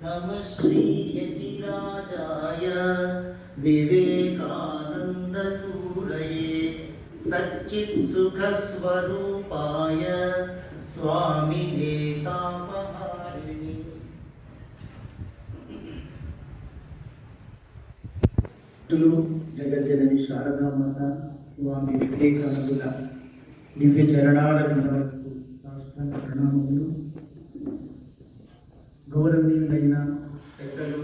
नमः श्री यतिराजाय विवेकानंद सूरये सच्चित्सुखस्वरूपाय स्वामिने तापहारिणे। जगज्जननी शारदा माता स्वामी विवेकानंदुల దివ్య చరణాల వరకు సాష్టాంగ ప్రణామములు। గౌరవనీయులైన పెద్దలు,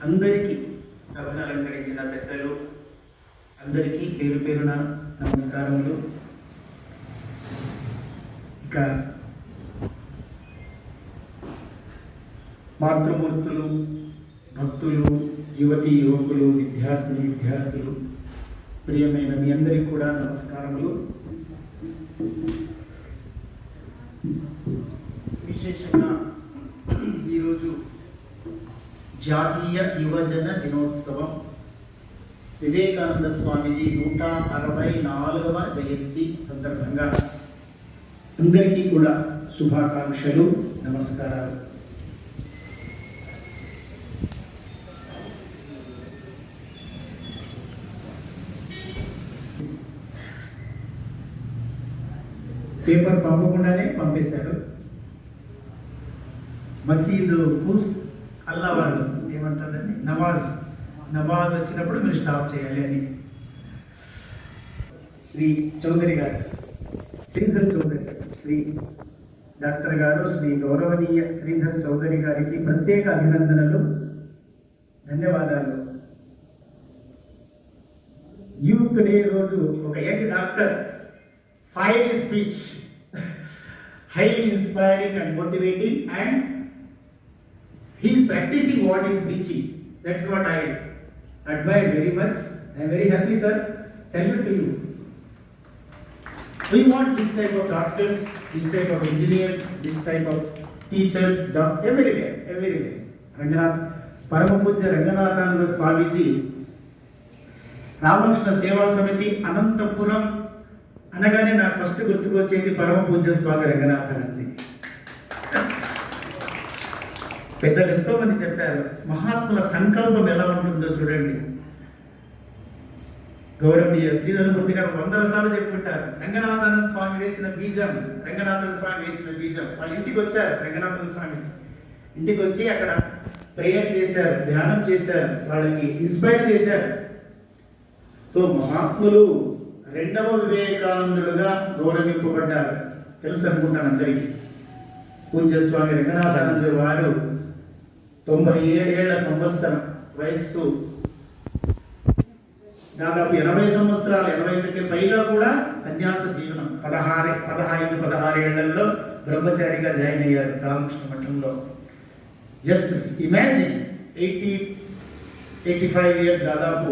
అందరికీ సభను అలంకరించిన పెద్దలు అందరికీ పేరు పేరున నమస్కారములు। ఇక మాతృమూర్తులు, భక్తులు, యువతీ యువకులు, విద్యార్థులు ప్రియమైన మీ అందరికీ కూడా నమస్కారములు। విశేషంగా ఈరోజు జాతీయ యువజన దినోత్సవం, వివేకానంద స్వామిజీ 164వ జయంతి సందర్భంగా అందరికీ కూడా శుభాకాంక్షలు, నమస్కారాలు। పేపర్ పంపకుండానే పంపేశారు। మసీదు అల్లా వాళ్ళు ఏమంటారండి, నమాజ్ వచ్చినప్పుడు మీరు స్టాప్ చేయాలి అని శ్రీ చౌదరి గారు, శ్రీధర్ చౌదరి, శ్రీ డాక్టర్ గారు, శ్రీ గౌరవనీయ శ్రీధర్ చౌదరి గారికి ప్రత్యేక అభినందనలు, ధన్యవాదాలు। యూత్ డే రోజు ఒక young doctor fiery speech, highly inspiring and motivating, and he is practicing what he is preaching. That's what I admire very much. I am very happy, sir. Salute to you. We want this type of doctors, this type of engineers, this type of teachers, everywhere. Ranganath, Paramapujya Ranganathananda Swamiji, Ramakrishna Seva Samiti, Anantapuram అనగానే నాకు first గుర్తుకొచ్చేది పరమ పూజ్య స్వామి రంగనాథానంది। పెద్దలు ఎంతో మంది చెప్పారు, మహాత్ముల సంకల్పం ఎలా ఉంటుందో చూడండి। గౌరవనీయ శ్రీధరమూర్తి గారు 100 సార్లు చెప్పుకుంటారు, రంగనాథానంద స్వామి వేసిన బీజం, రంగనాథన స్వామి వేసిన బీజం। వాళ్ళ ఇంటికి వచ్చారు, రంగనాథన స్వామి ఇంటికి వచ్చి అక్కడ ప్రేయర్ చేశారు, ధ్యానం చేశారు, వాళ్ళకి ఇన్స్పైర్ చేశారు। సో మహాత్ములు రెండవ వివేకానందుడుగా గౌరవింపబడ్డారు, తెలుసు అనుకుంటాను అందరికీ। పూజ్యస్వామి రంగనాథానంద వారు 97 సంవత్సరం వయస్సు, దాదాపు 80 సంవత్సరాలు, 80 కంటే పైగా కూడా సన్యాస జీవనం, 15-16 ఏళ్లలో బ్రహ్మచారిగా జాయిన్ అయ్యారు రామకృష్ణ మఠంలో। జస్ట్ ఇమాజిన్ 85 ఇయర్స్ దాదాపు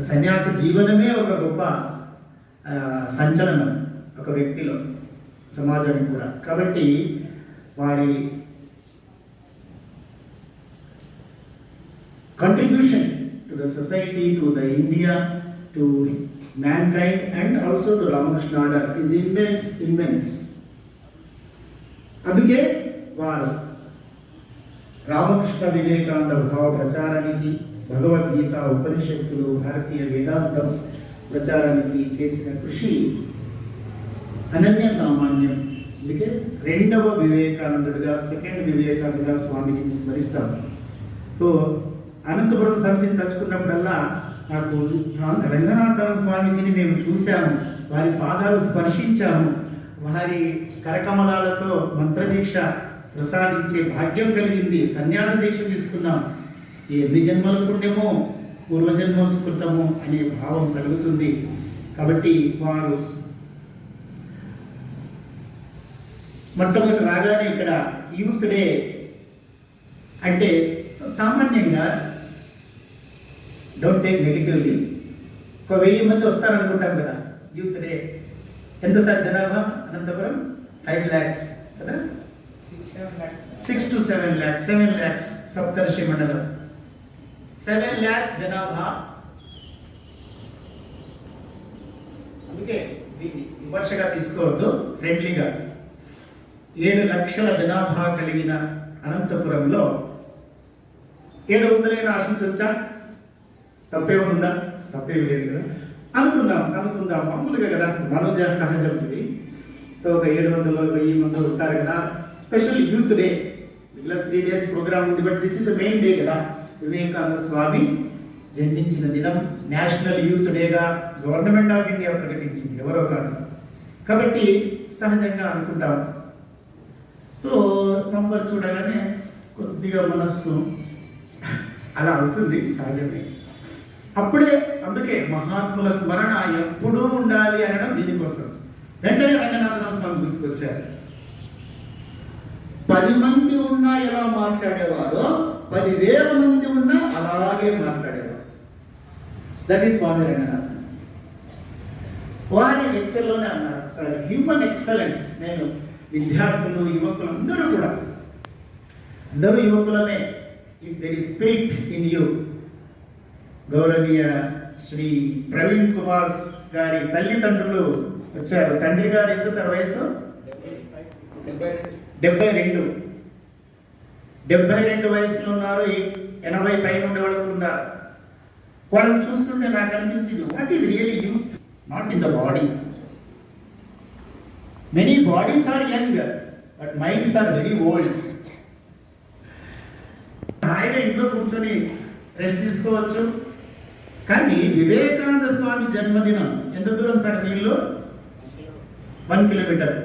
సన్యాసి జీవనమే ఒక గొప్ప సంచలనం ఒక వ్యక్తిలో, సమాజానికి కూడా। కాబట్టి వారి contribution to the society, to the India, to mankind and also to Ramakrishna order is immense. అందుకే వారు రామకృష్ణ వివేకానంద భావ ప్రచారానికి, భగవద్గీత, ఉపనిషత్తులు, భారతీయ వేదాంతం ప్రచారానికి చేసిన కృషి అనన్య సామాన్యం। అందుకే రెండవ వివేకానందుడిగా, సెకండ్ వివేకానందుగా స్వామిజీని స్మరిస్తాం। సో అనంతపురం సమితిని తలుచుకున్నప్పుడల్లా నాకు రంగనాథానంద స్వామిజీని మేము చూశాము, వారి పాదాలు స్పర్శించాము, వారి కరకమలాలతో మంత్రదీక్ష ప్రసాదించే భాగ్యం కలిగింది, సన్యాస దీక్ష తీసుకున్నాం, ఎన్ని జన్మల పుణ్యమో పూర్వజన్మ సుకృతము అనే భావం కలుగుతుంది। కాబట్టి వారు మొట్టమొదటి రాగానే ఇక్కడ యూత్ డే అంటే సామాన్యంగా డోంట్ టేక్ నెగిటివ్లీ, ఒక 1000 మంది వస్తారనుకుంటాం కదా యూత్ డే। ఎంత సార్ జనాభా అనంతపురం? 5 lakhs కదా, 6 to 7 lakhs, 7 lakhs సప్తర్షి మండలం, 7 lakhs జనాభా। అందుకే దీన్ని విమర్శగా తీసుకోవద్దు, ఫ్రెండ్లీగా 7 లక్షల జనాభా కలిగిన అనంతపురంలో 700 ఆశించవచ్చా? తప్పేముందా? తప్పేమి లేదు కదా. అనుకుందాం మామూలుగా కదా, మనోజ సహజం ఇది. సో ఒక 700 1000 మంది ఉంటారు కదా. స్పెషల్ యూత్ డే, ఇలా 3 days ప్రోగ్రామ్ ఉంది, but this is the main day కదా. వివేకానంద స్వామి జన్మించిన దినం నేషనల్ యూత్ డేగా గవర్నమెంట్ ఆఫ్ ఇండియా ప్రకటించింది, ఎవరో కాదు. కాబట్టి సహజంగా అనుకుంటాం. సో నంబర్ చూడగానే కొద్దిగా మనస్సు అలా అవుతుంది, సహజమే. అప్పుడే అందుకే మహాత్ముల స్మరణ ఎప్పుడూ ఉండాలి అనడం దీనికోసం. వెంటనే రంగనాథ స్వామి గుర్తుకొచ్చారు. 10 మంది ఉన్నా ఎలా మాట్లాడేవారో 10,000 మంది ఉన్నా అలాగే మాట్లాడేవారు. దట్ ఈస్ స్వామి రంగనాథ. వారి లెక్చర్లోనే అన్నారు, సార్ హ్యూమన్ ఎక్సలెన్స్. నేను విద్యార్థులు యువకులు అందరూ యువకులమే. If there is spirit in you. గౌరవనీయ శ్రీ ప్రవీణ్ కుమార్ గారి తల్లిదండ్రులు వచ్చారు. తండ్రి గారు ఎంత సార్ వయసు? 72 వయసులో ఉన్నారు. 80 పైన ఉండే వాళ్ళు ఉన్నారు. వాళ్ళని చూస్తుంటే నాకు అనిపించింది, what is really youth? Not in the body. Many bodies are young, but minds are very old. ఆయన ఇంట్లో కూర్చొని రెస్ట్ తీసుకోవచ్చు, కానీ వివేకానంద స్వామి జన్మదినం ఎంత దూరం సార్? నీళ్ళు 1 కిలోమీటర్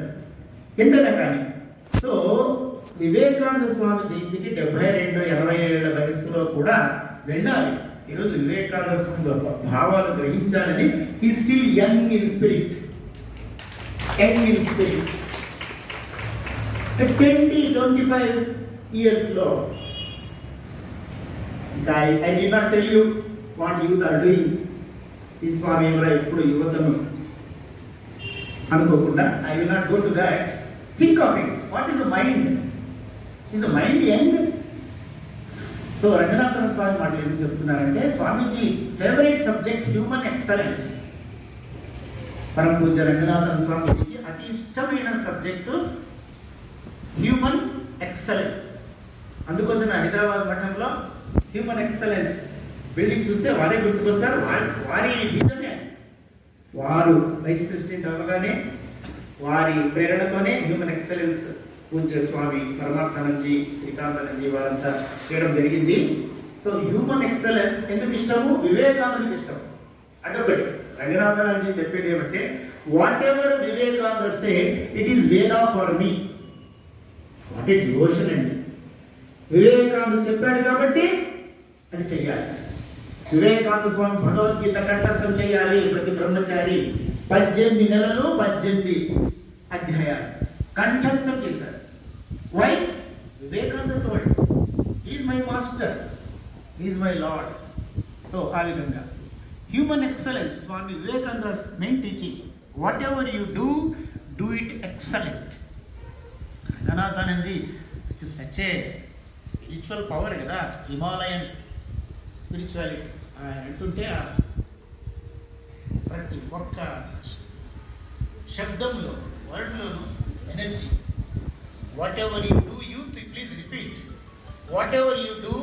ఎంతనా కానీ. సో వివేకానంద స్వామి జయంతికి 72 80 ఏళ్ల వయస్సులో కూడా వెళ్ళాలి. ఈరోజు వివేకానంద స్వామి భావాలు గ్రహించాలని he still young in spirit. 20-25 years లో ఇంకా I do not tell you what youth are doing. ఈ స్వామి కూడా ఎప్పుడు యువతను అనుకోకుండా, I will not go to that. Think of it. What is the mind? Is the mind young? So Ranganathan Swami మాటలు ఎందుకు చెప్తున్నారంటే, Swamiji favourite subject human excellence. పరమ పూజ్య రంగనాథన స్వామికి అతి ఇష్టమైన సబ్జెక్టు హ్యూమన్ ఎక్సలెన్స్. అందుకోసం హైదరాబాద్ పట్టణంలో హ్యూమన్ ఎక్సలెన్స్ బిల్డింగ్ చూస్తే వారే గుర్తుకొస్తారు. వారి విజనే, వారు వైస్ ప్రెసిడెంట్ అవ్వగానే వారి ప్రేరణతోనే హ్యూమన్ ఎక్సలెన్స్ పూజ్య స్వామి పరమాత్మానందజీ, శ్రీకాంతానందజీ వారంతా చేయడం జరిగింది. సో హ్యూమన్ ఎక్సలెన్స్ ఎందుకు ఇష్టము? వివేకానందకి ఇష్టం. అదొకటి. రంగనాథానందజీ చెప్పేది ఏమంటే, whatever Vivekananda said it is Veda for me. What it devotion అండి. వివేకానంద చెప్పాడు కాబట్టి అది చెయ్యాలి. వివేకానంద స్వామి భగవద్గీత కంఠస్థం చేయాలి ప్రతి బ్రహ్మచారి. 18 నెలలు 18 అధ్యాయాలు కంఠస్థం చేశారు. వై? Vivekananda told, is my master, is my lord. So ఆ విధంగా human excellence Swami Vivekananda main teaching. Whatever you do it excellent. Ranganathanandaji such a spiritual power కదా, హిమాలయన్ స్పిరిచువాలిటీ అంటుంటే ప్రతి ఒక్క శబ్దంలో, వర్డ్లోను energy. Whatever you do, youth please repeat, whatever you do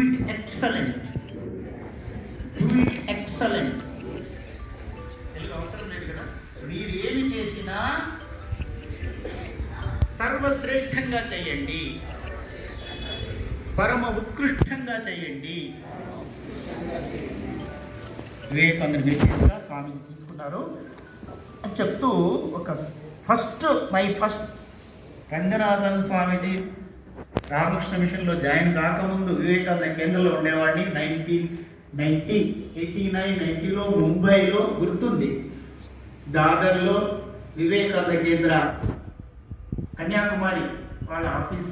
it excellent. Telugu అవసరం లేదు కదా. మీరు ఏమి చేసినా సర్వశ్రేష్టంగా చేయండి, పరమ ఉత్కృష్టంగా చేయండి. వివేకానంద వ్యక్తిగా స్వామిని తీసుకున్నారు అని చెప్తూ ఒక ఫస్ట్ రంగనాథన్ స్వామిజీ రామకృష్ణ మిషన్లో జాయిన్ కాకముందు వివేకానంద కేంద్రంలో ఉండేవాడిని. 1989-90లో ముంబైలో గుర్తుంది, దాదర్లో వివేకానంద కేంద్ర కన్యాకుమారి వాళ్ళ ఆఫీస్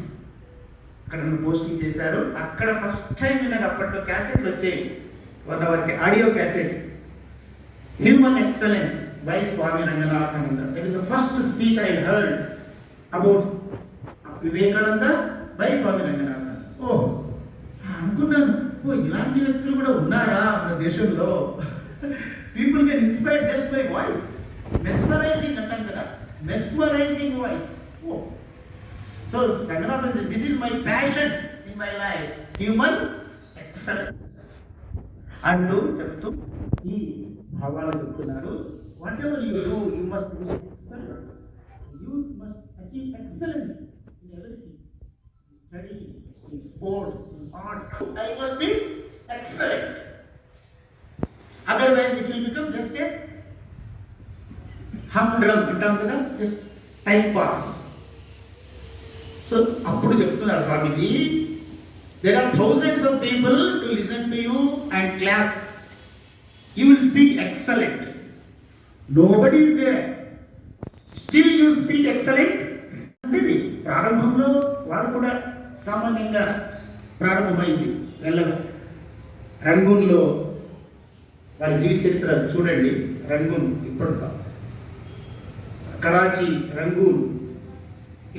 అక్కడ నన్ను పోస్టింగ్ చేశారు. అక్కడ ఫస్ట్ టైం నాకు అప్పట్లో క్యాసెట్లు వచ్చేవి, 1 hour audio cassettes. Human excellence by Swami Ranganathananda. That is the first speech I heard about Vivekananda by Swami Ranganathan. అనుకున్నాను, ఇలాంటి వ్యక్తులు కూడా ఉన్నారా మన దేశంలో. People can inspire just by voice. Mesmerising అంటాం కదా, mesmerising voice. Oh so Ranganathan, this is my passion in my life, human excellence అంటూ చెప్తూ ఈ భావాలు చెప్తున్నారు. Whatever you do you must do excellence, you must achieve excellence in everything, study, in sports, in art, I must be excellent, otherwise it will become just a humdrum అంటాం కదా, just time pass. So అప్పుడు చెప్తున్నారు స్వామీజీ, there are thousands of people to listen to you and clap, you will speak excellent, nobody is there, still you speak excellent. అంటే ప్రారంభంలో వారు కూడా సామాన్యంగా ప్రారంభమైంది వెళ్ళడం. రంగూన్లో వారి జీవిత చరిత్ర చూడండి. రంగూన్ ఇప్పుడు కరాచీ, రంగూన్,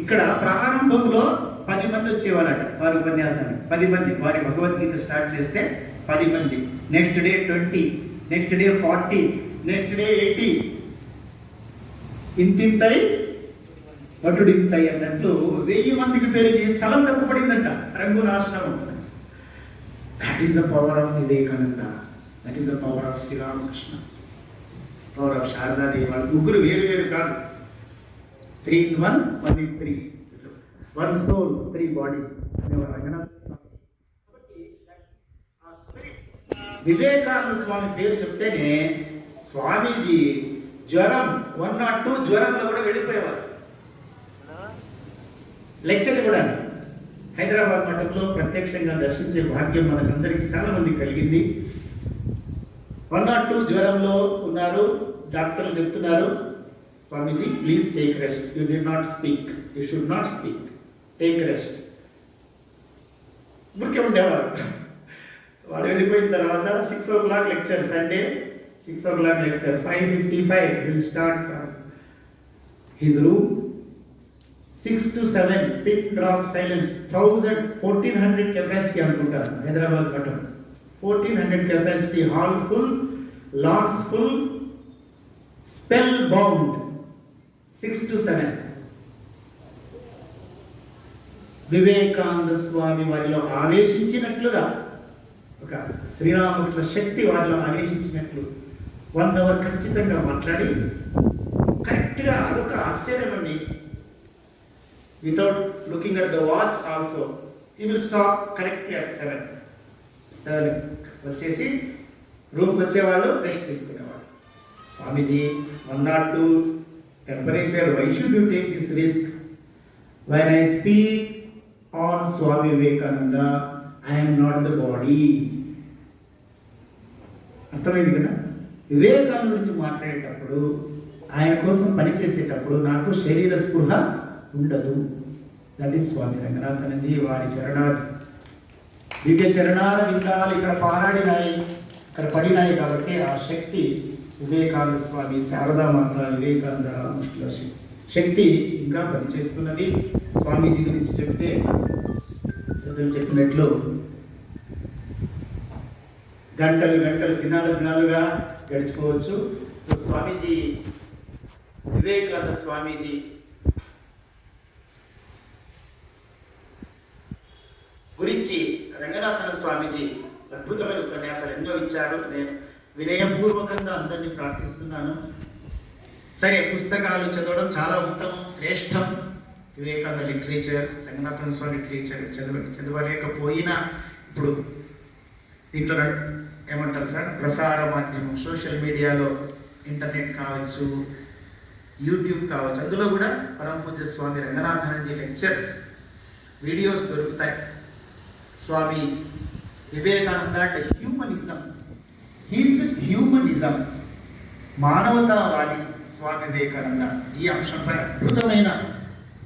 ఇక్కడ ప్రారంభంలో 10 మంది వచ్చేవాళ్ళట వారి ఉపన్యాసాన్ని. 10 మంది, వారి భగవద్గీత స్టార్ట్ చేస్తే 10 మంది, next day 20, next day 40, next day 80, ఇంతింతై వటుడింతై అన్నట్లు 1000 మందికి పెరిగి స్థలం తక్కుపడిందంట రంగూన్ ఆశ్రమం. That is the power of Vivekananda, that is the power of Sri Ramakrishna, power of Sarada Devi. వాళ్ళు ముగ్గురు వేరు వేరు కాదు, 3 in 1, 1 in 3, 1 soul, 3 bodies. Vivekananda Swami పేరు చెప్తేనే స్వామీజీ జ్వరం 102 జ్వరంలో కూడా వెళ్ళిపోయేవారు. లెక్చర్ కూడా హైదరాబాద్ మఠంలో ప్రత్యక్షంగా దర్శించే భాగ్యం మనకందరికీ చాలా మంది కలిగింది. 102 జ్వరంలో ఉన్నారు. డాక్టర్లు చెప్తున్నారు, Swamiji please take rest, you do not speak, you should not speak, take rest. ఊరికే ఉండేవారు. వాళ్ళు వెళ్ళిపోయిన తర్వాత 6 o'clock lecture, Sunday 6 o'clock lecture, 5:55 will start from his room. 6 to 7 pin drop silence. 1400 capacity అనుకుంటారు హైదరాబాద్ మఠం. 1400 capacity, hall full, lawns full, spellbound. 6 to 7 Vivekananda Swami వారిలో ఆవేశించినట్లుగా, ఒక శ్రీరామకృష్ణ శక్తి వారిలో ఆవేశించినట్లు 1 hour ఖచ్చితంగా మాట్లాడి కరెక్ట్గా, అదొక ఆశ్చర్యం అండి. Without looking at the watch also he will stop correctly at 7 వచ్చేసి రూమ్కి వచ్చేవాళ్ళు, రెస్ట్ తీసుకునేవాళ్ళు. స్వామీజీ 102 temperature, why should you take this risk? When I speak on Swami Vivekananda, I am not the body. అర్థమైంది కదా? వివేకానంద గురించి మాట్లాడేటప్పుడు, ఆయన కోసం పనిచేసేటప్పుడు నాకు శరీర స్పృహ ఉండదు. దట్ ఈస్ స్వామి రంగనాథన్జీ. వారి చరణాలు, దివ్య చరణాల విందాలు ఇక్కడ పారాడినాయి, ఇక్కడ పడినాయి. కాబట్టి ఆ శక్తి వివేకానంద స్వామి, శారదామాత, వివేకానంద రామకృష్ణ శక్తి ఇంకా పనిచేస్తున్నది. స్వామీజీ గురించి చెప్తే చెప్పినట్లు గంటలు గంటలు, దినాలు దినాలుగా గడిచిపోవచ్చు. స్వామీజీ, వివేకానంద స్వామీజీ గురించి రంగనాథన స్వామీజీ అద్భుతమైన ఉపన్యాసాలు ఎన్నో ఇచ్చారు. నేను వినయపూర్వకంగా అందరినీ ప్రార్థిస్తున్నాను. సరే, పుస్తకాలు చదవడం చాలా ఉత్తమం, శ్రేష్టం. వివేకానంద లిటరేచర్, రంగనాథన స్వామి లిటరేచర్ చదవలేకపోయినా ఇప్పుడు దీంట్లో ఏమంటారు సార్, ప్రసార మాధ్యమం, సోషల్ మీడియాలో, ఇంటర్నెట్ కావచ్చు, యూట్యూబ్ కావచ్చు, అందులో కూడా పరమ పూజ్య స్వామి రంగనాథన్జీ లెక్చర్స్ వీడియోస్ దొరుకుతాయి. స్వామి వివేకానంద అంటే హ్యూమనిజం, హీజ్ హ్యూమనిజం, మానవతావాది స్వామి వివేకానంద. ఈ అంశంపై అద్భుతమైన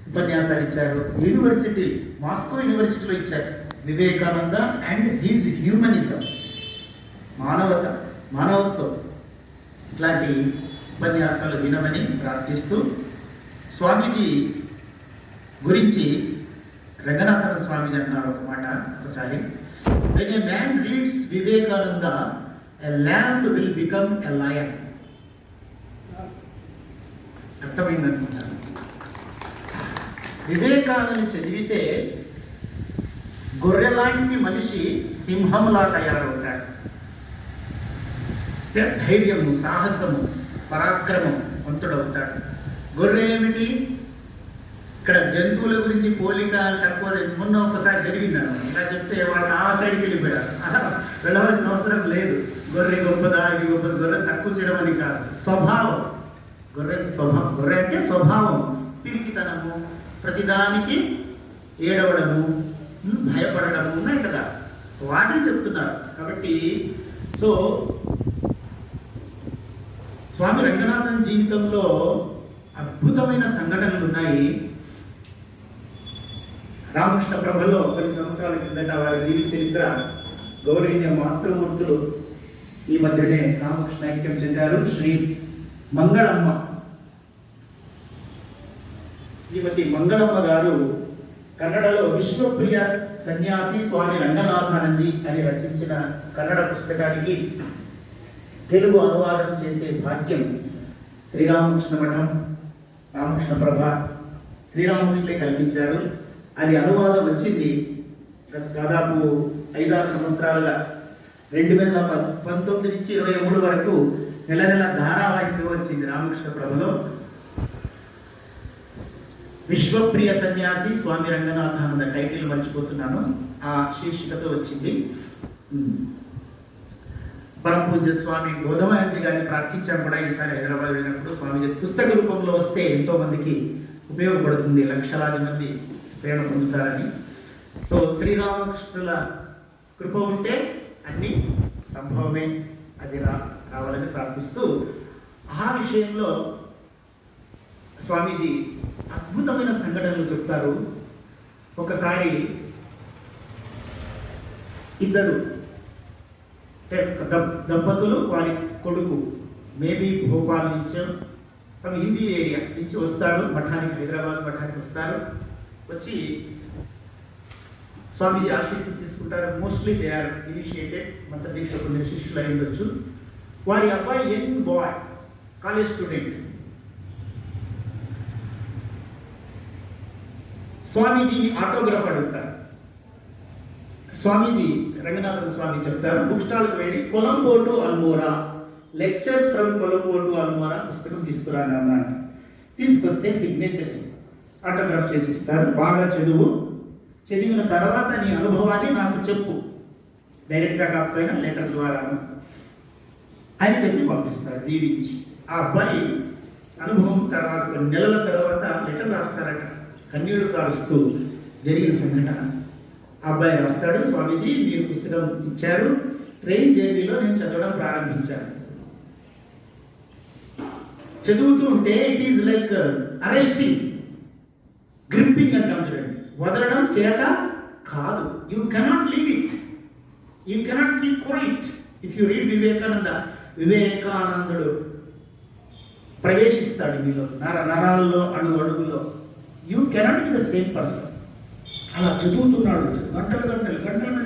ఉపన్యాసాలు ఇచ్చారు. యూనివర్సిటీ, మాస్కో యూనివర్సిటీలో ఇచ్చారు. వివేకానంద అండ్ హీజ్ హ్యూమనిజం, మానవత్వం. ఇట్లాంటి ఉపన్యాసాలు వినమని ప్రార్థిస్తూ, స్వామీజీ గురించి రంగనాథన స్వామీజీ అన్నారు ఒక మాట ఒకసారి, when a man reads Vivekananda, a lamb will become a lion. అర్థమైందనుకుంటాను. వివేకాలను చదివితే గొర్రెలాంటి మనిషి సింహంలా తయారవుతాడు. ధైర్యము, సాహసము, పరాక్రమం వంతుడవుతాడు. గొర్రె ఏమిటి? ఇక్కడ జంతువుల గురించి పోలిక తక్కువ మొన్న ఒకసారి జరిగిందను. ఇలా చెప్తే వాళ్ళు ఆ సైడ్కి వెళ్ళిపోయారు. అలా వెళ్ళవలసిన అవసరం లేదు. గొర్రె గొప్పదా, ఇది గొప్పది, గొర్రె తక్కువ చేయడం అని కాదు, స్వభావం. గొర్రె అంటే స్వభావం, పిరికితనము, ప్రతిదానికి ఏడవడము, భయపడడము ఉన్నాయి కదా, వాటిని చెప్తున్నారు. కాబట్టి సో స్వామి రంగనాథన్ జీవితంలో అద్భుతమైన సంఘటనలు ఉన్నాయి. రామకృష్ణ ప్రభలో కొన్ని సంవత్సరాల కిందట వారి జీవిత చరిత్ర గౌరవనీయ మాతృమూర్తులు ఈ మధ్యనే రామకృష్ణ ఐక్యం చెందారు. శ్రీ మంగళమ్మ, శ్రీమతి మంగళమ్మ గారు కన్నడలో విశ్వప్రియ సన్యాసి స్వామి రంగనాథానంది అని రచించిన కన్నడ పుస్తకానికి తెలుగు అనువాదం చేసే భాగ్యం శ్రీరామకృష్ణ మఠం, రామకృష్ణ ప్రభ, శ్రీరామకృష్ణే కల్పించారు. అది అనువాదం వచ్చింది దాదాపు 5-6 సంవత్సరాలుగా. 2019 నుంచి 23 వరకు నెల నెల ధారావాహికగా వచ్చింది రామకృష్ణ ప్రభలో. విశ్వప్రియ సన్యాసి స్వామి రంగనాథానంద, టైటిల్ మర్చిపోతున్నాను, ఆ శీర్షికతో వచ్చింది. పరమ పూజ్య స్వామి గోధమాయంజి గారిని ప్రార్థించాం కూడా ఈసారి హైదరాబాద్ వెళ్ళినప్పుడు. స్వామి పుస్తక రూపంలో వస్తే ఎంతో మందికి ఉపయోగపడుతుంది, లక్షలాది మంది ప్రేరణ పొందుతారని. సో శ్రీరామకృష్ణుల కృప ఉంటే అన్ని సంభవమే, అది రావాలని ప్రార్థిస్తూ ఆ విషయంలో స్వామీజీ అద్భుతమైన సంఘటనలు చెప్తారు. ఒకసారి ఇద్దరు దంపతులు, వారి కొడుకు మేబీ భోపాల్ నుంచి, తమ హిందీ ఏరియా నుంచి వస్తారు మఠానికి, హైదరాబాద్ మఠానికి వస్తారు. వచ్చి స్వామీజీ ఆశీస్సులు తీసుకుంటారు. మోస్ట్లీ దే ఆర్ ఇనిషియేటెడ్, మంత్ర దీక్ష కొన్ని శిష్యులు అయి ఉండొచ్చు. వారి అబ్బాయి యంగ్ బాయ్, కాలేజ్ స్టూడెంట్. స్వామీజీ ఆటోగ్రాఫ్ అడుగుతారు. స్వామీజీ రంగనాథన్ స్వామి చెప్తారు, బుక్ స్టాల్కి వెళ్ళి Colombo to Almora, lectures from Colombo to Almora పుస్తకం తీసుకురాను అన్నాను. తీసుకొస్తే సిగ్నేచర్స్ ఆటోగ్రాఫ్ చేసి ఇస్తారు. బాగా చదివిన తర్వాత నీ అనుభవాన్ని నాకు చెప్పు, డైరెక్ట్గా కాకపోయినా లెటర్ ద్వారా అని చెప్పి పంపిస్తారు దీవించి. ఆ అబ్బాయి అనుభవం తర్వాత కొన్ని నెలల తర్వాత లెటర్ రాస్తారట, కన్నీళ్లు కారుస్తూ జరిగిన సంఘటన. ఆ అబ్బాయి రాస్తాడు, స్వామీజీ మీరు పుస్తకం ఇచ్చారు, ట్రైన్ జర్నీలో నేను చదవడం ప్రారంభించాను. చదువుతూ ఉంటే it is like arresting, gripping అంటాం చూడండి, వదలడం చేత కాదు. You cannot leave it, you cannot keep quiet. If you read వివేకానందుడు ప్రవేశిస్తాడు మీలో, నరాల్లో, అడుగుల్లో. You cannot be the same person. అలా చదువుతున్నాడు, గంటలు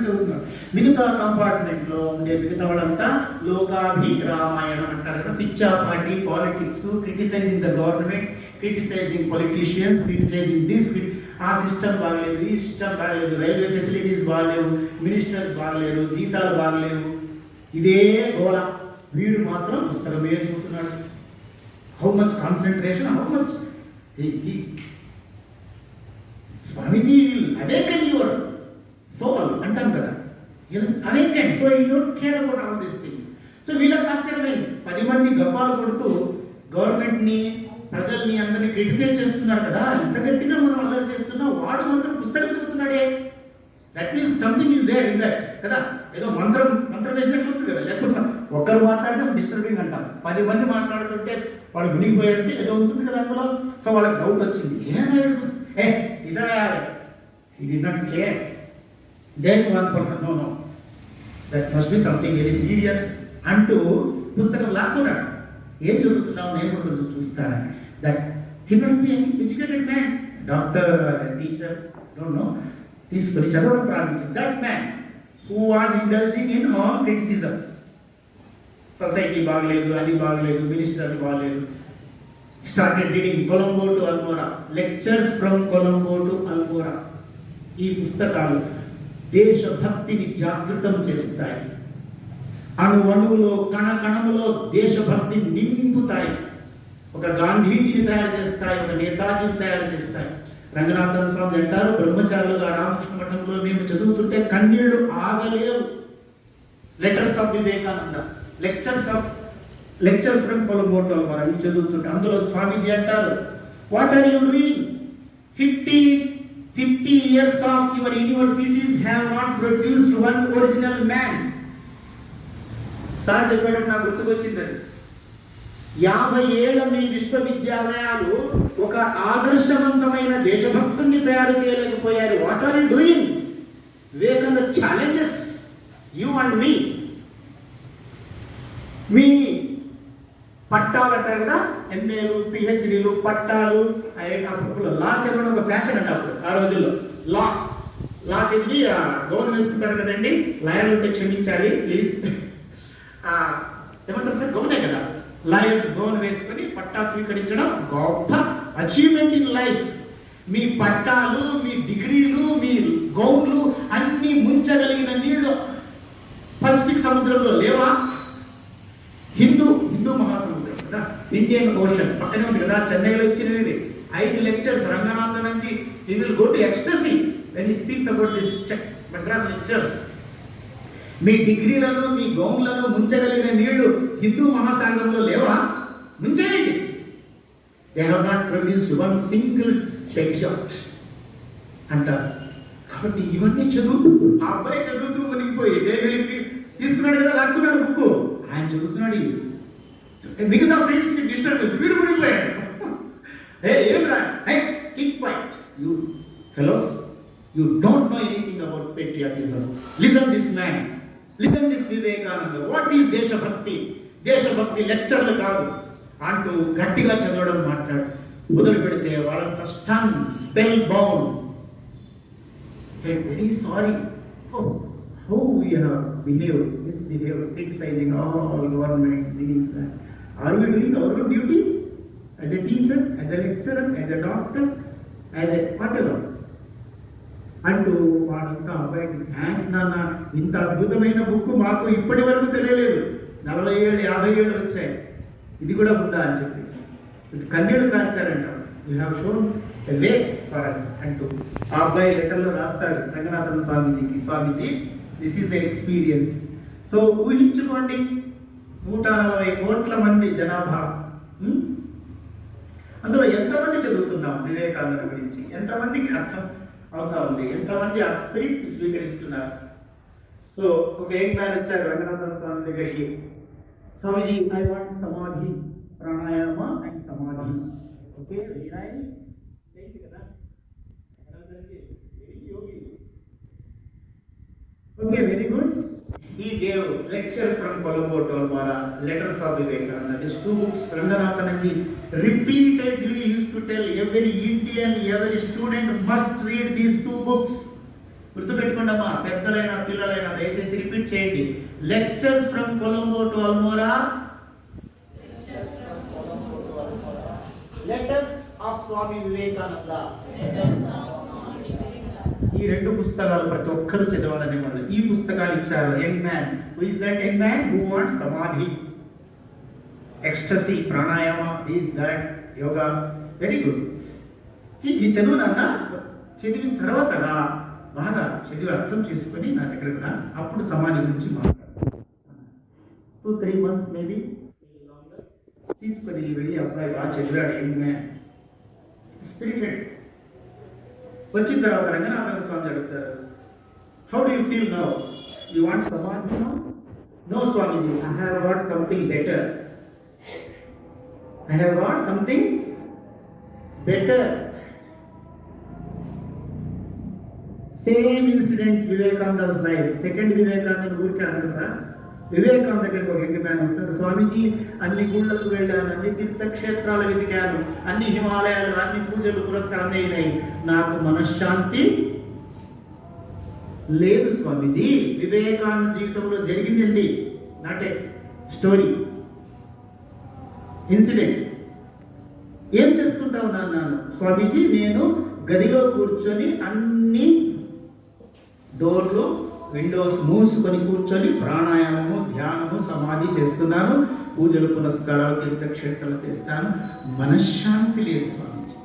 చదువుతున్నాడు. మిగతా కంపార్ట్మెంట్లో ఉండే మిగతా వాళ్ళంతా లోకాభిరామాయణం అంటారు కదా, పిచ్చాపాటి, politics, criticising the government, criticising politicians, criticising this, ఆ సిస్టమ్ బాగలేదు, ఈ సిస్టమ్ బాగలేదు, రైల్వే ఫెసిలిటీస్ బాగలేవు, మినిస్టర్స్ బాగలేరు, జీతాలు బాగలేవు, ఇదే గోళ. వీడు మాత్రం పుస్తకం చూస్తున్నాడు. How much concentration, how much Swamiji will awaken your soul అంటాం కదా, awaken. So you don't care about all these things. So వీళ్ళకి ఆశ్చర్యమైంది, 10 మంది గప్పాలు కొడుతూ గవర్నమెంట్ని, ప్రజల్ని, అందరినీ క్రిటిసైజ్ చేస్తున్నారు కదా, ఇంత గట్టిగా మనం అల్లరి చేస్తున్నాం, వాడు మాత్రం పుస్తకం చదువుతున్నాడే. That means something is there in that కదా. ఏదో మంత్రం వేసినట్టు ఉంది కదా, లేకపోతే ఒక్కరు మాట్లాడితే డిస్టర్బింగ్ అంటాం, 10 మంది మాట్లాడుతుంటే వాడు మునిగిపోయాడంటే ఏదో ఉంటుంది కదా అందులో. సో వాళ్ళకి డౌట్ వచ్చింది, he did not care. Then one person, no, that must be something very serious అంటూ పుస్తకం లాక్కున్నాడు. ఏం చదువుతున్నావు, నేను కూడా కొంచెం చూస్తాను. That he must be an educated man, doctor, teacher, don't know. తీసుకొని చదవడం ప్రారంభించింది. That man who was indulging in all criticism, society బాగలేదు, అది బాగలేదు, మినిస్టర్ బాగలేదు, started reading Colombo to Almora, lectures from Colombo to Almora. ఈ పుస్తకాలు దేశభక్తిని జాగృతం చేస్తాయి. అణువణువులో కణకణములో దేశభక్తిని నింపుతాయి. ఒక గాంధీజీని తయారు చేస్తాయి, ఒక నేతాజీని తయారు చేస్తాయి. రంగనాథన్ స్వామి అంటారు, బ్రహ్మచారులుగా రామకృష్ణ మఠంలో మేము చదువుతుంటే కన్నీళ్లు ఆగలేవు. Letters of Vivekananda, lecture from Colombo to Almora ఇవి చదువుతుంటే అందులో స్వామీజీ అంటారు, what are you doing? 50 years of your universities have not produced one original man. Sir చెప్పడం నాకు గుర్తుకొచ్చింది. 50 ఏళ్ల మీ విశ్వవిద్యాలయాలు ఒక ఆదర్శవంతమైన దేశభక్తుల్ని తయారు చేయలేకపోయారు. What are you doing? Vivekananda challenges you and me పట్టాలు అంటారు కదా, ఎంఏలు పిహెచ్డీలు పట్టాలు. అప్పుడు లా చదవడం ఒక ఫ్యాషన్ అంట అప్పుడు ఆ రోజుల్లో. లా చదివి గౌన్ వేసుకుంటారు కదండి, లాయర్లు ఉంటే క్షమించాలి ప్లీజ్. ఏమంటారు సార్, గౌనే కదా, లాయర్స్ గౌన్ వేసుకొని పట్టా స్వీకరించడం గొప్ప అచీవ్మెంట్ ఇన్ లైఫ్. మీ పట్టాలు, మీ డిగ్రీలు, మీ గౌన్లు అన్ని ముంచగలిగిన నీళ్లు పసిఫిక్ సముద్రంలో లేవా? హిందూ మహాసముద్రం కదా, ఇండియన్ ఓషన్ పక్కనే ఉంది కదా, చెన్నైలో ఇచ్చినది 5 లెక్చర్స్ రంగనాథన్ నుంచి. He will go to ecstasy when he speaks about this Madras lectures. మీ డిగ్రీలను, మీ గౌన్లను ముంచగలిగిన నీళ్లు హిందూ మహాసాగరంలో లేవా? ముంచేయండి. They have not produced one single patriot అంటారు. కాబట్టి ఇవన్నీ చదువు. ఆ అబ్బాయి చదువుతూ మునిగిపోయి తీసుకున్నాడు కదా, లాక్కున్నాడు బుక్, ఆయన చదువుతున్నాడు. మిగతా ఫ్రెండ్స్ కి డిస్టర్బెన్స్, వీడు మునిగిపోయాడు. ఏం రా, keep quiet you fellows, you don't know anything about patriotism. Listen this man, listen this Vivekananda. What is దేశభక్తి? దేశభక్తి లెక్చర్లు కాదు అంటూ గట్టిగా చదవడం మొదలు పెడితే వాళ్ళంతా stun, spell bound. Very sorry, how we have behaved, misbehaved, criticizing all government things. Are we doing our duty as a teacher, as a lecturer, as a doctor, as a whatever? అంటూ వాళ్ళంతా అబ్బాయికి thanks నాన్న, ఇంత అద్భుతమైన book మాకు ఇప్పటి వరకు తెలియలేదు, 40 ఏళ్ళు 50 ఏళ్ళు వచ్చాయి, ఇది కూడా ఉందా అని చెప్పి కన్నీళ్ళు కాల్చారంట. You have shown a way for us అంటూ ఆ అబ్బాయి లెటర్లో రాస్తాడు రంగనాథన్ స్వామీజీకి, Swamiji this is the experience. So ఊహించుకోండి, 140 కోట్ల మంది జనాభా, అందులో ఎంతమంది చదువుతున్నాం వివేకానంద గురించి, ఎంతమందికి అర్థం అవుతా ఉంది, ఎంతమంది ఆ స్పిరిట్ స్వీకరిస్తున్నారు. సో ఒక యంగ్ మ్యాన్ వచ్చాడు రంగనాథన్ స్వామి దగ్గరికి, స్వామీజీ ఐ వాంట్ సమాధి, ప్రాణాయామ అండ్ సమాధి. ఓకే, వెరీ నైస్, కదా, okay, very good. He gave lectures from Colombo to Almora, letters of Vivekananda. These 2 books, Ranganathanji repeatedly used to tell every Indian, every student must read these 2 books. గుర్తుపెట్టుకోండమ్మా, పెద్దలైన పిల్లలైన దయచేసి repeat చేయండి. Lectures from Colombo to Almora, letters of Swami Vivekananda. ఈ 2 పుస్తకాలు ప్రతి ఒక్కరు చదవాలని వాళ్ళు ఈ పుస్తకాలు ఇచ్చారు. Young man, who is that young man who wants samadhi, ecstasy, pranayama, is that yoga. Very good. ఈ చదువు నాన్న, చదివిన తర్వాత బాగా చదివి అర్థం చేసుకొని నా దగ్గరకు రా, అప్పుడు సమాధి గురించి మాట్లాడు. 2-3 months మేబీ తీసుకొని వెళ్ళి అబ్బాయి బాగా చదివాడు. Young man spirited. వచ్చిన తర్వాత రంగనాథన్ స్వామి అడుగుతారు, how do you feel now? You want samadhi now? No Swamiji, I have got something better. I have got something better. Same incident Vivekananda's life. Second Vivekananda ఊరికే అన్నారు సార్. వివేకానంద దగ్గరికి ఒక యంగ్ మ్యాన్ వస్తారు, స్వామీజీ అన్ని గుళ్ళకు వెళ్ళాను, అన్ని తీర్థక్షేత్రాలు వెతికాను, అన్ని హిమాలయాలు, అన్ని పూజలు పురస్కారం అయినాయి, నాకు మనశ్శాంతి లేదు స్వామీజీ. వివేకానంద జీవితంలో జరిగిందండి, నాట్ ఏ స్టోరీ, ఇన్సిడెంట్. ఏం చేస్తుంటావు నాన్నాను? స్వామీజీ, నేను గదిలో కూర్చొని అన్ని డోర్లు విండోస్ మూసుకొని కూర్చొని ప్రాణాయామము, ధ్యానము, సమాధి చేస్తున్నాను, పూజలు పునస్కారాలు, తీర్థక్షేత్రాలు చేస్తాను, మనశ్శాంతి లేదు Swamiji.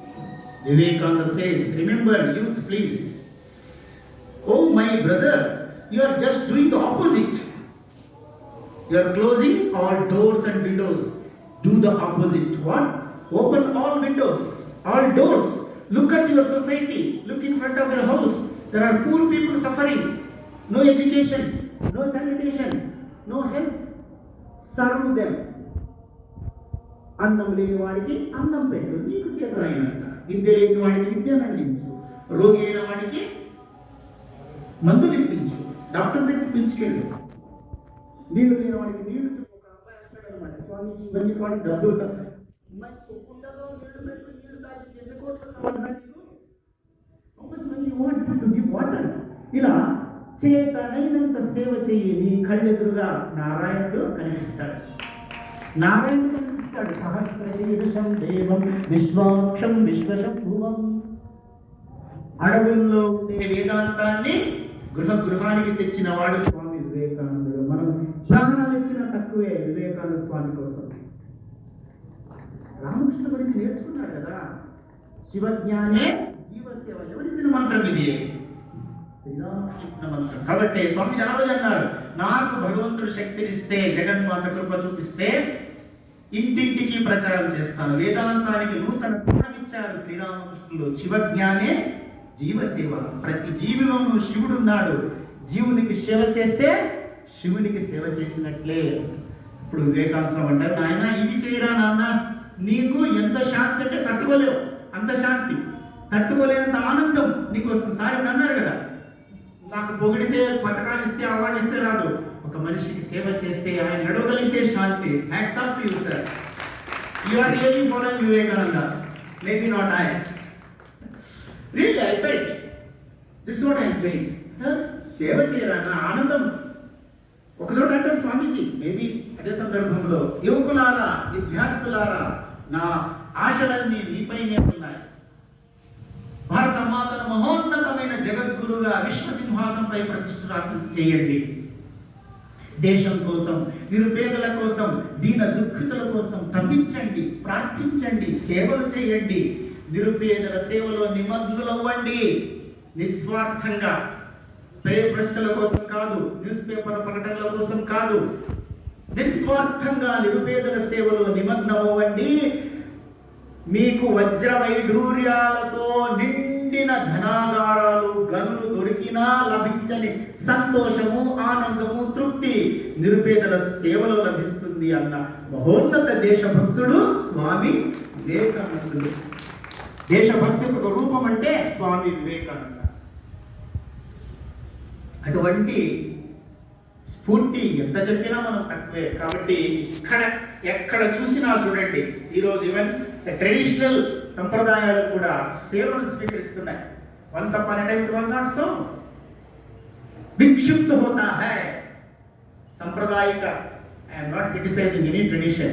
Vivekananda says, remember youth please. Oh my brother, you are just doing the opposite. You are closing all doors and windows. Do the opposite. What? Open all windows, all doors. Look at your society. Look in front of your house. There are poor people suffering. No education, no sanitation, no health. Serve them. అన్నం లేని వాడికి అన్నం పెట్టు, నీకు చేతనైనంత. విద్య లేని వాడికి విద్యను అందించు. రోగి అయిన వాడికి మందులు ఇప్పించు. డాక్టర్ దగ్గర పిలుచుకెళ్ళు. నీళ్ళు లేని వాడికి నీళ్లు. ఒక అబ్బాయి అంటాడనమాట, స్వామీజీ ఇవన్నీ వాడికి డబ్బులు కుండలో నీళ్లు పెట్టు, నీళ్లు తాగి ఎన్ని కోట్ల. ఇలా చేతనైనంత సేవ చెయ్యి. నీ కళ్ళెదురుగా నారాయణుడు కనిపిస్తాడు. నారాయణుడు కనిపిస్తాడు. సహస్రశీర్షం దేవం విశ్వాక్షం విశ్వశంభువం. అడవుల్లో ఉండే వేదాంతాన్ని గృహానికి తెచ్చిన వాడు స్వామి వివేకానందుడు. మనం ప్రాణాలు ఇచ్చిన తక్కువే వివేకానంద స్వామి కోసం. రామకృష్ణ గురించి నేర్చుకున్నారు కదా, శివజ్ఞానే జీవసేవ. ఎవరిచ్చిన మంత్రం ఇది? శ్రీరామకృష్ణ మంత్రం. కాబట్టి స్వామి జనరోజు అన్నారు, నాకు భగవంతుడు శక్తినిస్తే, జగన్మాత కృప చూపిస్తే ఇంటింటికి ప్రచారం చేస్తాను. వేదాంతానికి నూతన కోణం ఇచ్చారు శ్రీరామకృష్ణులు. శివజ్ఞానే జీవసేవ. ప్రతి జీవిలోనూ శివుడున్నాడు. జీవునికి సేవ చేస్తే శివునికి సేవ చేసినట్లే. ఇప్పుడు వివేకానంద అంటారు, నాయన ఇది చేయరా నాన్న, నీకు ఎంత శాంతి అంటే తట్టుకోలేవు, అంత శాంతి, తట్టుకోలేనంత ఆనందం నీకు వస్తుంది. సార్ అన్నారు కదా, నాకు పొగిడితే, పథకాలు ఇస్తే, అవార్డు ఇస్తే రాదు, ఒక మనిషికి సేవ చేస్తే, ఆయన నడవగలిగితే శాంతి. Hats off to you sir. You are really following Vivekananda, maybe not I. Really, I felt. This is what I am doing. సేవ చేయాలన్న ఆనందం. ఒకచోట అంటారు స్వామీజీ, మేబీ అదే సందర్భంలో, యువకులారా, విద్యార్థులారా, నా ఆశలన్నీ మీపైనే ఉన్నాయి. భారత మాతను మహోన్నతమైన జగద్గురుగా విశ్వసింహాసంపై ప్రతిష్ఠాపన చేయండి. దేశం కోసం, నిరుపేదల కోసం, దీన దుఃఖితుల కోసం తప్పించండి, ప్రార్థించండి, సేవలు చేయండి. నిరుపేదల సేవలో నిమగ్నులవ్వండి. నిస్వార్థంగా, ప్రజల కోసం కాదు, న్యూస్ పేపర్ ప్రకటనల కోసం కాదు, నిస్వార్థంగా నిరుపేదల సేవలో నిమగ్నమవ్వండి. మీకు వజ్ర వైఢూర్యాలతో నిండిన ధనాగారాలు, గనులు దొరికినా లభించని సంతోషము, ఆనందము, తృప్తి నిరుపేదల సేవలో లభిస్తుంది అన్న మహోన్నత దేశభక్తుడు స్వామి వివేకానందుడు. దేశభక్తికి ఒక రూపం అంటే స్వామి వివేకానంద. అటువంటి స్ఫూర్తి ఎంత చెప్పినా మనం తక్కువే. కాబట్టి ఎక్కడ చూసినా చూడండి, ఈరోజు ఈవెన్ ట్రెడిషనల్ సంప్రదాయాలు కూడా సేవను స్వీకరిస్తున్నాయి. Once upon a time it was not so. విక్షిప్త హోతా హై सांप्रदायिक. I am not criticising any tradition,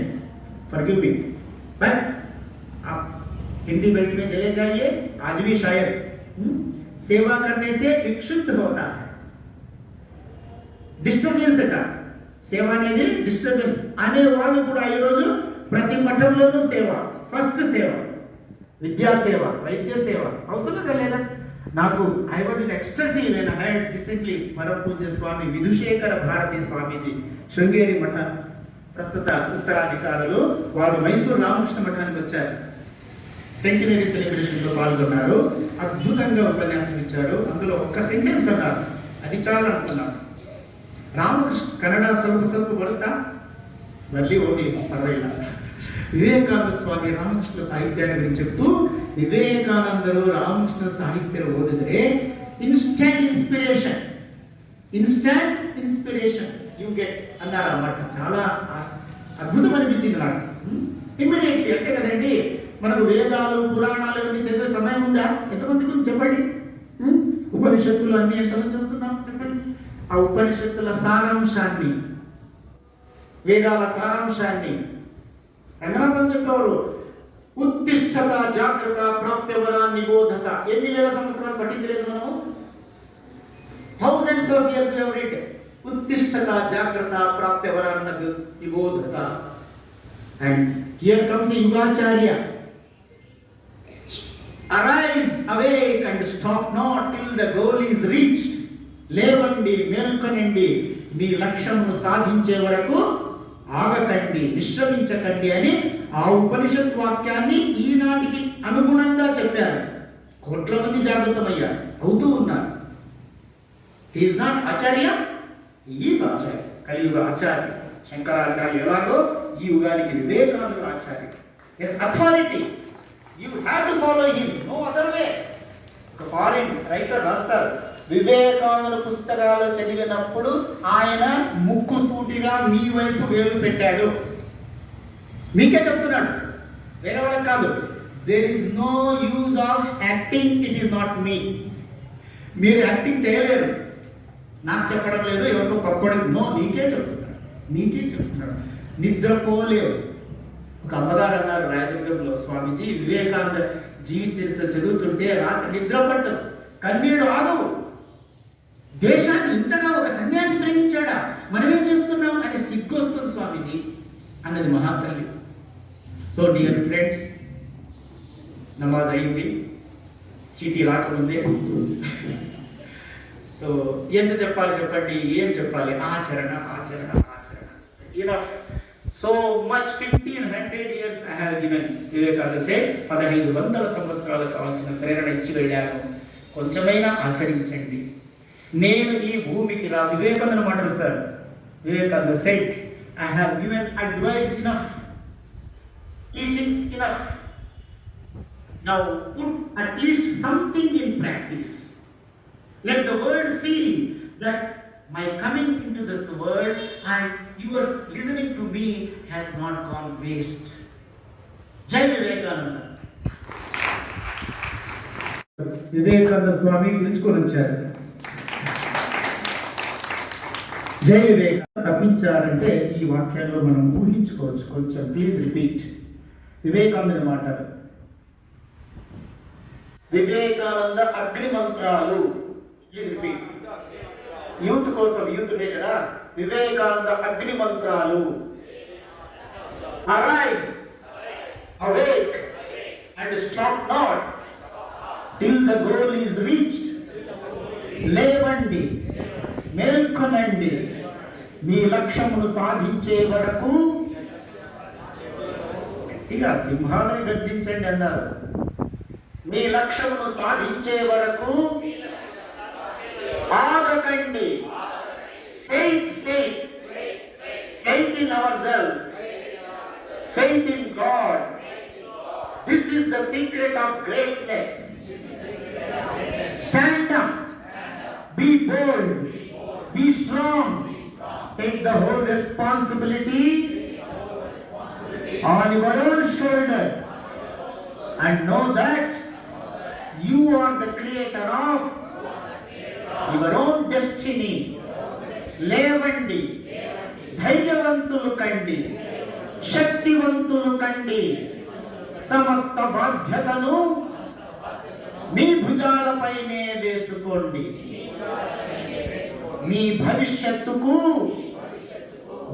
forgive me, but आप हिंदी बेल्ट में चले जाइए, आज भी शायद सेवा करने से विक्षिप्त होता है, డిస్టర్బెన్స్ అట. సేవ అనేది డిస్టర్బెన్స్ అనేవాళ్ళు కూడా ఈరోజు ప్రతి మఠంలోనూ సేవ, ఫస్ట్ సేవ, విద్యా సేవ, వైద్య సేవ అవుతున్నదా లేదా? నాకు I was in ecstasy when I head recently పరమ పూజ్య స్వామి విధుశేఖర భారతి స్వామీజీ, శృంగేరి మఠ ప్రస్తుత ఉత్తరాధికారులు, వారు మైసూరు రామకృష్ణ మఠానికి వచ్చారు. సెంటినరీ సెలబ్రేషన్ లో పాల్గొన్నారు. అద్భుతంగా ఉపన్యాసం ఇచ్చారు. అందులో ఒక్క సెంటెన్స్ అన్నారు, అది చాలా అనుకున్నాను. రామకృష్ణ కన్నడ ಸ್ವಲ್ಪ ಬರುತ್ತಾ మళ్ళీ ఓకే పర్వాలేదు. వివేకానంద స్వామి రామకృష్ణ సాహిత్యాన్ని గురించి చెప్తూ, వివేకానందరు రామకృష్ణ సాహిత్యం ఓదితే ఇన్స్టెంట్ ఇన్స్పిరేషన్ యూ గెట్ అన్నారు అన్నమాట. చాలా అద్భుతం అనిపించింది నాకు. ఇమ్మీడియట్లీ అంటే కదండి, మనకు వేదాలు పురాణాలు ఇవన్నీ చదివే సమయం ఉందా? ఎంతమంది గురించి చెప్పండి. ఉపనిషత్తులు అన్ని ఎంతమంది చదువుతున్నాం చెప్పండి. ఆ ఉపనిషత్తుల సారాంశాన్ని, వేదాల సారాంశాన్ని రంగనాథం చెప్పేవారు. ఉత్తిష్టత జాగ్రత్త ప్రాప్యవరా నిబోధత. ఎన్ని వేల సంవత్సరాలు పఠించలేదు మనము? thousands of years we have read. ఉత్తిష్టత జాగ్రత్త ప్రాప్యవరా నిబోధత. And here comes a Yugacharya. Arise, awake and stop not till the goal is reached. లేవండి, మేల్కొనండి, మీ లక్ష్యమును సాధించే వరకు ఆగకండి, విశ్రమించకండి అని ఆ ఉపనిషత్ వాక్యాన్ని ఈనాటికి అనుగుణంగా చెప్పారు. కోట్ల మంది జాగృతమయ్యారు, అవుతూ ఉన్నారు. Is not acharya, is acharya, Kaliyuga acharya. Shankaracharya ఎలాగో ఈ యుగానికి Vivekananda acharya. Authority, you have to follow him, no other way. ఒక ఫారిన్ రైటర్ రాస్తారు, వివేకానంద పుస్తకాలు చదివినప్పుడు ఆయన ముక్కు సూటిగా మీ వైపు వేలు పెట్టాడు. మీకే చెప్తున్నాడు, వేరే వాళ్ళకి కాదు. There is no use of acting, it is not me. మీరు యాక్టింగ్ చేయలేరు, నాకు చెప్పడం లేదు, ఎవరికో పక్కడికి. నో, నీకే చెప్తున్నాడు, నీకే చెప్తున్నాడు. నిద్రపోలేవు. ఒక అమ్మగారు అన్నారు రాయదుర్గంలో, స్వామీజీ వివేకానంద జీవిత చరిత్ర చదువుతుంటే రాత్రి నిద్ర పట్టదు, కన్నీళ్ళు ఆగవు. దేశాన్ని ఇంతగా ఒక సన్యాసి ప్రేమించాడా, మనమేం చేస్తున్నాం అనే సిగ్గు వస్తుంది స్వామీజీ అన్నది మహాతల్లి. సో డియర్ ఫ్రెండ్స్, నమాజ్ అయింది, చీటీ రాకముందే. సో ఎంత చెప్పాలి చెప్పండి, ఏం చెప్పాలి? ఆచరణ, ఆచరణ, ఆచరణ. Enough. So much 1500 years I have given. Vivekananda said, 1500 సంవత్సరాలకు కావాల్సిన ప్రేరణ ఇచ్చి వెళ్ళాను, కొంచెమైనా ఆచరించండి. నేను ఈ భూమికి వివేకానంద మాటలు sir. Vivekananda said, I have given advice enough, teachings enough. Now put at least something in practice. Let the world see that my coming into this world and your listening to me has not gone waste. Jai Vivekananda. Vivekananda Swami పిలుచుకొని వచ్చారు. జై వివేకానంద తప్పించారంటే ఈ వాక్యాల్లో మనం ఊహించుకోవచ్చు. కొంచెం please repeat. Vivekananda మాటలు, వివేకానంద అగ్ని మంత్రాలు. Please repeat. యూత్ కోసం, యూత్ డే కదా. వివేకానంద అగ్ని మంత్రాలు. Arise, awake and stop not till the goal is reached. లేవండి, మేల్కొనండి, మీ లక్ష్యమును సాధించే వరకు. ఇక సింహాలను గర్జించండి అన్నారు. మీ లక్ష్యమును సాధించే వరకు ఆగకండి. Faith, faith, faith in ourselves, faith in God. This is the secret of greatness. Stand up, be bold, be strong, take the whole responsibility on your own shoulders and know that you are the creator of your own destiny. లేవండి, ధైర్యవంతులు కండి, శక్తివంతులు కండి. సమస్త బాధ్యతను మీ భుజాలపైనే వేసుకోండి. మీ భవిష్యత్తుకు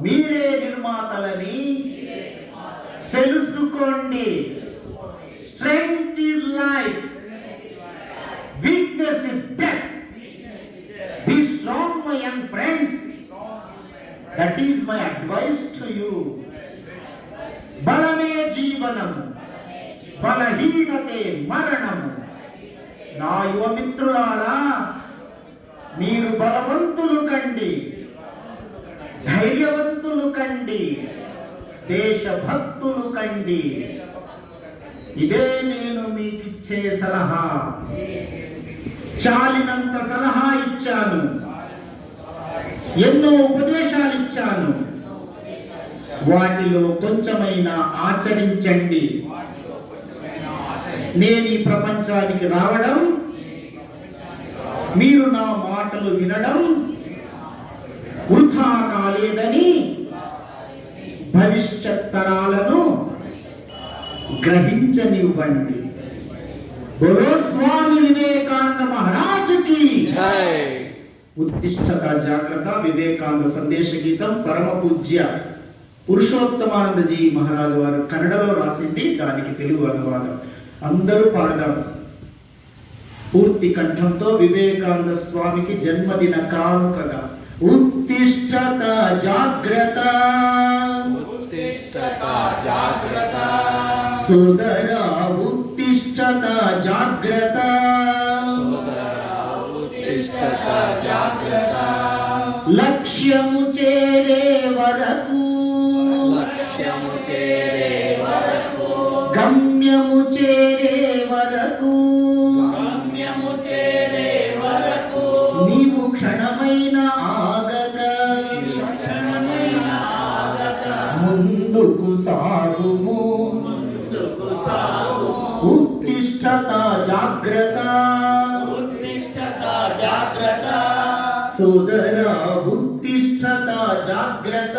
మీరే నిర్మాతలని తెలుసుకోండి. Strength is life, weakness is death. Be strong, my young friends. That is my advice to you. బలమే జీవనము, బలహీనతే మరణము. నా యువ మిత్రులారా, మీరు బలవంతులు కండి, ధైర్యవంతులు కండి, దేశభక్తులు కండి. ఇదే నేను మీకిచ్చే సలహా. చాలినంత సలహా ఇచ్చాను, ఎన్నో ఉపదేశాలు ఇచ్చాను. వాటిలో కొంచెమైనా ఆచరించండి. నేను ఈ ప్రపంచానికి రావడం, మీరు నా మాటలు వినడం వృథా కాలేదని భవిష్యత్ తరాలను గ్రహించనివ్వండి. బోలో స్వామి వివేకానంద మహారాజుకి జై. ఉత్తిష్టత జాగ్రత్త వివేకానంద సందేశ గీతం పరమ పూజ్య పురుషోత్తమానందజీ మహారాజు వారు కన్నడలో రాసింది, దానికి తెలుగు అనువాదం. అందరూ పాడదాం పూర్తి కంఠంతో. వివేకానంద స్వామికి జన్మదిన కానుకగా. ఉత్తిష్టత జాగ్రత్త, ఉత్తిష్టత జాగ్రత్త, సోదరా ఉత్తిష్టత జాగ్రత్త, సోదరా ఉత్తిష్టత జాగ్రత్త. లక్ష్యము చేరే వరకు, లక్ష్యము చేరే వరకు, గమ్యము చేరే వరకు, గమ్యము చేరే వరకు, నీవు క్షణమైన ఆగక, క్షణమైన ఆగక, ముందుకు సాగుము, ముందుకు సాగుము. ఉత్తిష్టత జాగ్రత్త, ఉత్తిష్టత జాగ్రత్త, సోదరా ఉత్తిష్టత జాగ్రత్త,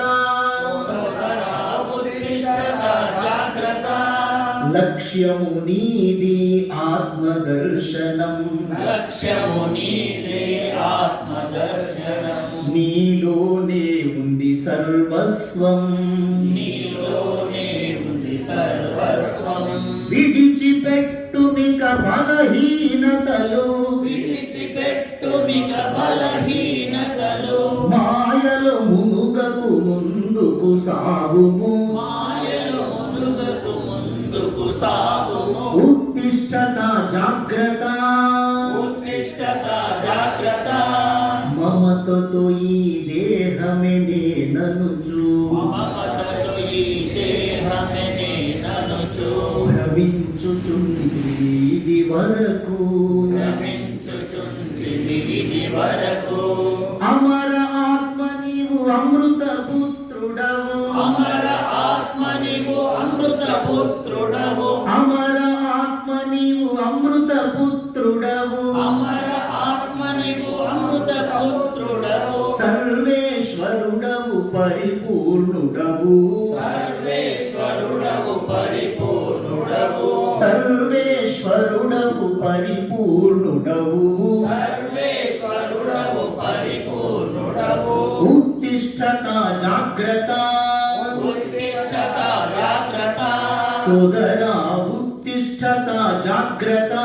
సోదరా ఉత్తిష్టత జాగ్రత్త. లక్ష్యము నీది ఆత్మదర్శనం, లక్ష్యము నీదే ఆత్మదర్శనం, నీలోనే ఉంది సర్వస్వం, నీలోనే ఉంది సర్వస్వం. విడిచిపెట్టు మిక బలహీనతలు, విడిచిపెట్టు మిగ బలహీనతలు, మాయలు మునుగకు ముందుకు సాగుము, మాయలు మునుగకు ముందుకు సాగుము. ఉత్తిష్టత జాగ్రత్త, ఉత్తిష్టత జాగ్రత్త, మమతతో ఈ దేహమే నేననుచు, మమతతో ఈ దేహమే నేననుచు, భ్రమించుచుంది ఇది వరకు, భ్రమించుచుండిది ఇది వరకు. అమర ఆత్మ నీవు అమృత పుత్రుడవు, అమర ఆత్మ నీవు అమృత పుత్రుడవు, అమర ఆత్మ నీవు అమృత పుత్రుడవు, అమర ఆత్మ నీవు అమృత పుత్రుడవు, సర్వేశ్వరుడవు పరిపూర్ణుడవు, సర్వేశ్వరుడవు పరిపూర్ణుడవు, సర్వేశ్వరుడవు పరిపూర్ణుడవు, సర్వేశ్వరుడవు పరిపూర్ణుడవు. ఉత్తిష్టత జాగ్రత్త, ఉత్తిష్టత జాగ్రత్త, సోదరా ఉత్తిష్టత జాగ్రత్త,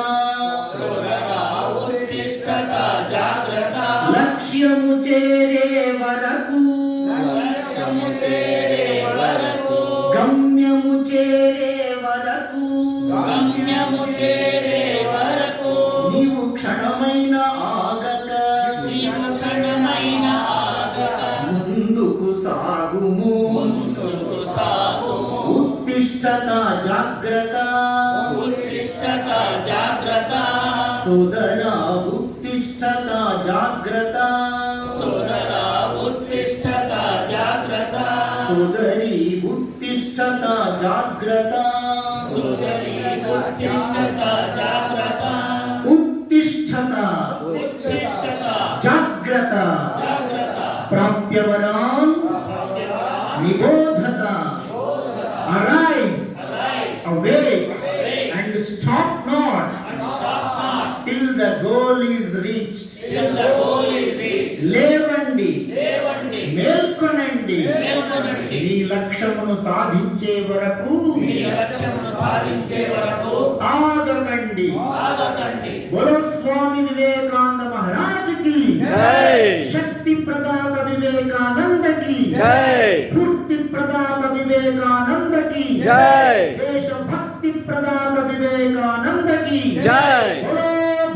సోదరా ఉత్తిష్టత జాగ్రత్త. లక్ష్యము చేరే వరకు, లక్ష్యము చేరే వరకు, గమ్యము చేరే వరకు, గమ్యము చేరే వరకు, నీవు క్షణమైన ఆగక, నీవు క్షణమైన ఆగక, ముందుకు సాగుము, ముందుకు సాగుము. ఉత్తిష్టత జాగ్రత్త, ఉత్తిష్టత జాగ్రత్త, సోదరా ఉత్తిష్టత జాగ్రత్త, సోదరా ఉత్తిష్టత జాగ్రత్త, సోదరి ఉత్తిష్టత జాగ్రత్త, సోదరి ఉత్తిష్టత జాగ్రత్త, ఉత్తిష్టత ఉత్తిష్టత జాగ్రత్త, జాగ్రత్త. ప్రాప్యవరాన్ నిబోధత, arise Arise, awake awake, and stop not and stop not till the goal is reached. till the goal is reached. లేవండి, లేవండి, మేల్కొనండి, మేల్కొనండి. నీ లక్ష్యమును సాధించే వరకు మీ లక్ష్యమును సాధించే వరకు ఆగకండి. ఆగకండి. బోలో స్వామి వివేకానంద మహారాజుకి జై. శక్తి ప్రదాత వివేకానందకి జై. పూర్తి ప్రదాత వివేకానందకి జై. దేశభక్తి ప్రదాత వివేకానందకి జై. బోలో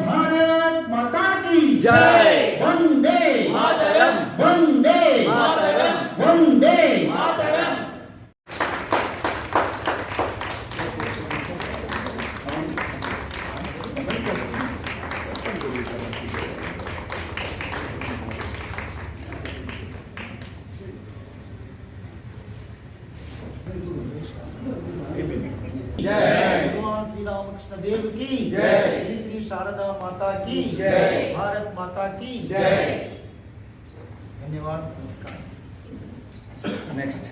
భారత్ మాతాకి జై. వందే మాతరం, వందే మాతరం, వందే మాతరం. जय। भगवान श्री रामकृष्ण देव की जय। श्री श्री शारदा माता की जय। भारत माता की जय। धन्यवाद, नमस्कार। Next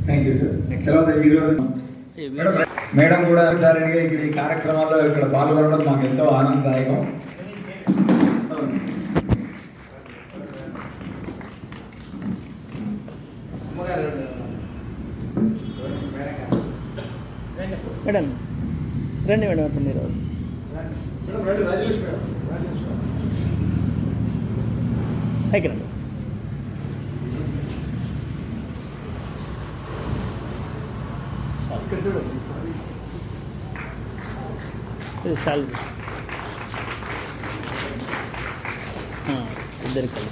thank you sir. తర్వాత ఈరోజు మేడం కూడా విచారణగా ఇక్కడ ఈ కార్యక్రమాల్లో ఇక్కడ పాల్గొనడం మాకు ఎంతో ఆనందదాయకం. మేడం రండి మేడం అట్లా మీరు పైకి రండి. ఇది చాలు ఇద్దరు కలిసి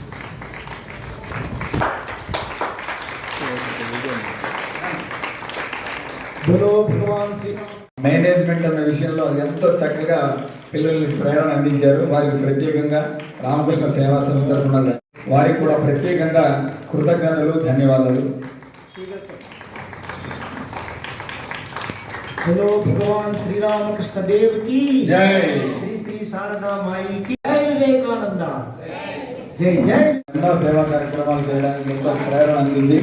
మేనేజ్మెంట్ అనే విషయంలో ఎంతో చక్కగా పిల్లల్ని ప్రేరణ అందించారు. వారికి ప్రత్యేకంగా రామకృష్ణ సేవా సంస్థ తరఫున వారికి కూడా ప్రత్యేకంగా కృతజ్ఞతలు, ధన్యవాదాలు. बोलो भगवान श्री रामकृष्ण देव की जय. श्री श्री शारदा माई की जय. विवेकानंद जय जय. ఎన్నో సేవా కార్యక్రమాలు చేయడానికి ఎంతో ప్రేరణ అందింది.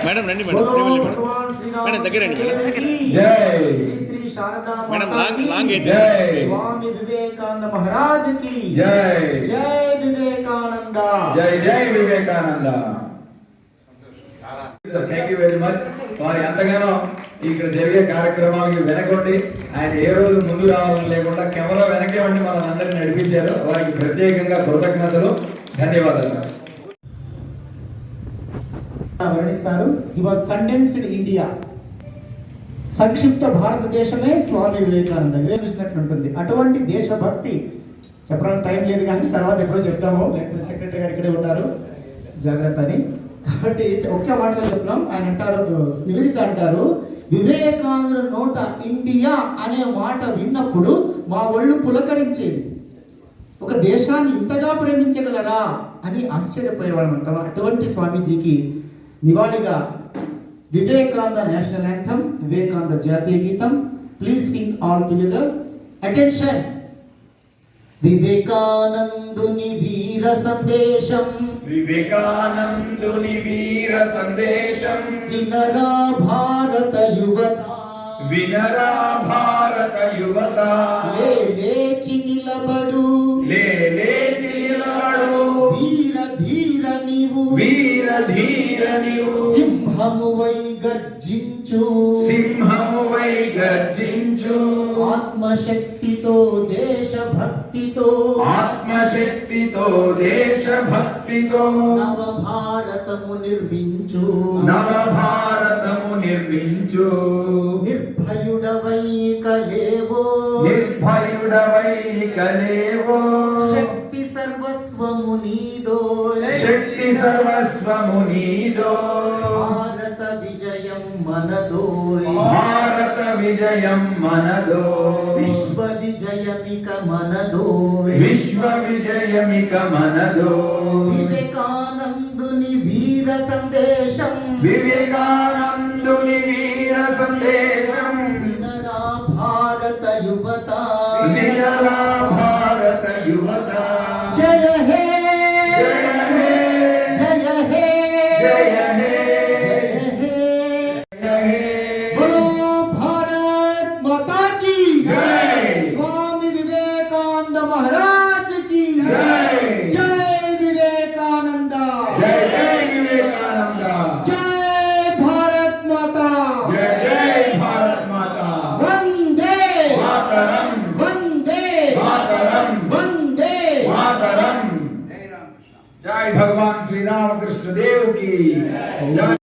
మేడం రండి మేడం बोलो भगवान श्री మేడం దగ్గర రండి रामकृष्ण మేడం. देव की जय. श्री श्री शारदा मैडम, माता लांग- की लांग है। जय. स्वामी विवेकानंद महाराज की जय. जय विवेकानंद జై జై Vivekananda. Thank you very much. వారు ఎంతగానో ఇక్కడ జరిగే కార్యక్రమాలకి వెనకొండి ఆయన ఏ రోజు ముందు రావాలని లేకుండా కెమెరా వెనకే ఉండి మనం అందరినీ నడిపించారు. వారికి ప్రత్యేకంగా కృతజ్ఞతలు, ధన్యవాదాలు. వర్ణిస్తారు. He was condensed India. సంక్షిప్త భారతదేశమే స్వామి వివేకానంద వివేచించినట్లుంటుంది. అటువంటి దేశభక్తి చెప్పడానికి టైం లేదు కానీ తర్వాత ఎప్పుడో చెప్తాము. లేకపోతే సెక్రటరీ గారు ఇక్కడే ఉన్నారు, జాగ్రత్త అని. కాబట్టి ఒక్క మాటలో చెప్తున్నాం. ఆయన అంటారు, నివేదిక అంటారు, వివేకానంద నోట ఇండియా అనే మాట విన్నప్పుడు మా ఒళ్ళు పులకరించేది. ఒక దేశాన్ని ఇంతగా ప్రేమించగలరా అని ఆశ్చర్యపోయేవాళ్ళం అంటాం. అటువంటి స్వామీజీకి నివాళిగా వివేకానంద నేషనల్ యాంథమ్, వివేకానంద జాతీయ గీతం. Please sing all together. Attention. వివేకానందుని వీర సందేశం, వివేకానందుని వీర సందేశం వినరా భారత యువత, వినరా భారత యువత. లేచి నిలబడు, లేచి నిలబడు, వీర ధీర నీవు, వీర ధీర నీవు, సింహమువై గర్జించు, సింహమువై గర్జించు. ఆత్మశక్తితో దేశభక్తితో, ఆత్మశక్తితో దేశభక్తితో నవ భారతము నిర్మించు, నవ భారతము నిర్మించు. నిర్భయుడవై కలేవో, నిర్భయుడవై కలేవో, శక్తి సర్వస్వము నీదో, శక్తి సర్వస్వము నీదో. భారత విజయం మనదో, భారత విజయం మనదో, విశ్వ విజయమిక మనదో, విశ్వ విజయమిక మనదో. వివేకానందుని వీర సందేశం, వివేకానందుని వీర సందేశం వినరా భారత యువత, వినరా భారత యువత. జయ హే జయ హే, జయ హే జయ హే, జయ హే. జయ హే. बोलो भारत माता की जय. स्वामी विवेकानंद महाराज की जय. जय विवेकानंद, जय जय विवेकानंद. जय भारत माता, जय जय भारत माता. वंदे मातरम, वंदे मातरम, वंदे मातरम. जय भगवान श्री रामकृष्ण देव की जय.